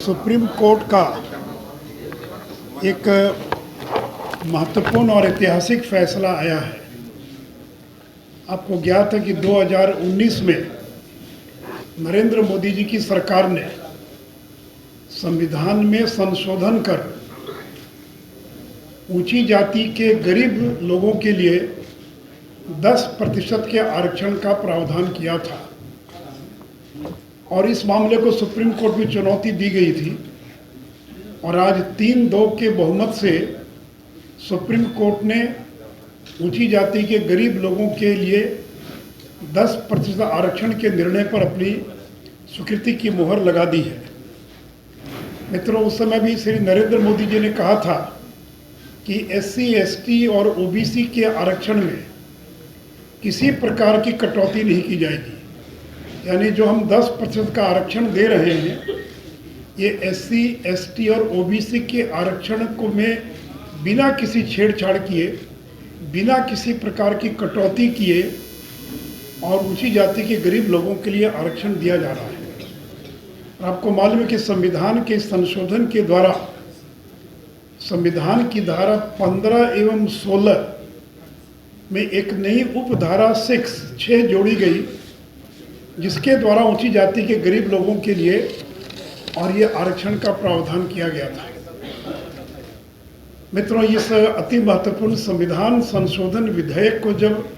Supreme court का एक महत्वपूर्ण और ऐतिहासिक फैसला आया है। आपको ज्ञात है कि 2019 में नरेंद्र मोदी जी की सरकार ने संविधान में संशोधन कर ऊंची जाति के गरीब लोगों के लिए 10% के आरक्षण का प्रावधान किया था और इस मामले को सुप्रीम कोर्ट में चुनौती दी गई थी और आज 3-2 के बहुमत से सुप्रीम कोर्ट ने ऊंची जाति के गरीब लोगों के लिए 10% आरक्षण के निर्णय पर अपनी स्वीकृति की मुहर लगा दी है। मित्रों, उस समय भी श्री नरेंद्र मोदी जी ने कहा था कि SC, ST और OBC के आरक्षण में किसी प्रकार की कटौती नहीं की जाएगी। यानी जो हम 10% का आरक्षण दे रहे हैं, ये SC, ST और OBC के आरक्षण को में बिना किसी छेड़छाड़ किए, बिना किसी प्रकार की कटौती किए और ऊंची जाति के गरीब लोगों के लिए आरक्षण दिया जा रहा है। और आपको मालूम है कि संविधान के संशोधन के द्वारा संविधान की धारा 15 एवं 16 में एक नई उपधारा 6 जोड़ी गई, जिसके द्वारा ऊंची जाति के गरीब लोगों के लिए और ये आरक्षण का प्रावधान किया गया था। मित्रों, इस अति महत्वपूर्ण संविधान संशोधन विधेयक को जब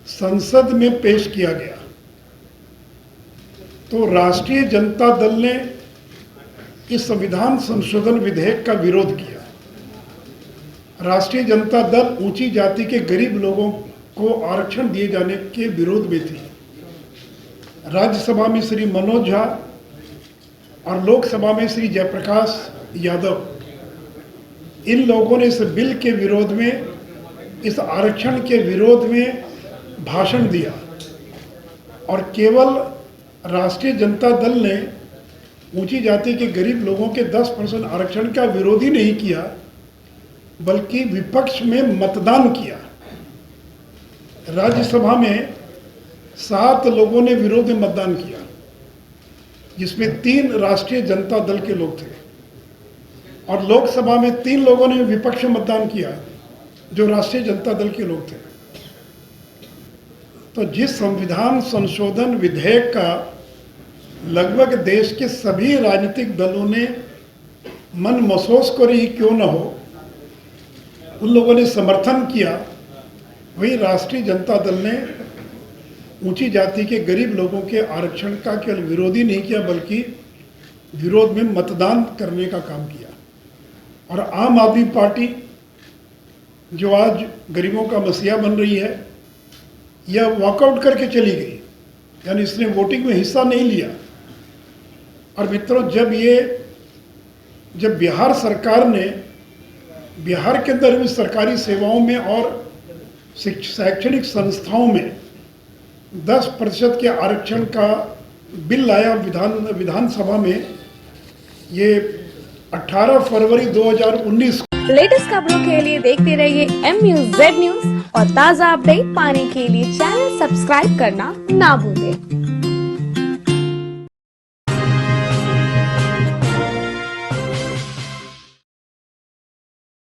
संसद में पेश किया गया तो राष्ट्रीय जनता दल ने इस संविधान संशोधन विधेयक का विरोध किया। राष्ट्रीय जनता दल ऊंची जाति के गरीब लोगों को आरक्षण दिए जाने के विरोध में थी। राज्यसभा में श्री मनोज झा और लोकसभा में श्री जयप्रकाश यादव, इन लोगों ने इस बिल के विरोध में, इस आरक्षण के विरोध में भाषण दिया और केवल राष्ट्रीय जनता दल ने ऊंची जाति के गरीब लोगों के 10% आरक्षण का विरोध ही नहीं किया, बल्कि विपक्ष में मतदान किया। राज्यसभा में 7 लोगों ने विरोध में मतदान किया, जिसमें 3 राष्ट्रीय जनता दल के लोग थे और लोकसभा में 3 लोगों ने विपक्ष में मतदान किया, जो राष्ट्रीय जनता दल के लोग थे। तो जिस संविधान संशोधन विधेयक का लगभग देश के सभी राजनीतिक दलों ने मन महसूस कर ही क्यों न हो, उन लोगों ने समर्थन किया, वही राष्ट्रीय जनता दल ने ऊंची जाति के गरीब लोगों के आरक्षण का केवल विरोध ही नहीं किया, बल्कि विरोध में मतदान करने का काम किया। और आम आदमी पार्टी, जो आज गरीबों का मसीहा बन रही है, यह वॉकआउट करके चली गई, यानी इसने वोटिंग में हिस्सा नहीं लिया। और मित्रों, जब बिहार सरकार ने बिहार के अंदर भी सरकारी सेवाओं में और शैक्षणिक संस्थाओं में 10% के आरक्षण का बिल लाया विधानसभा में, ये 18 फरवरी 2019। लेटेस्ट खबरों के लिए देखते रहिए MUZ न्यूज और ताज़ा अपडेट पाने के लिए चैनल सब्सक्राइब करना ना भूलें।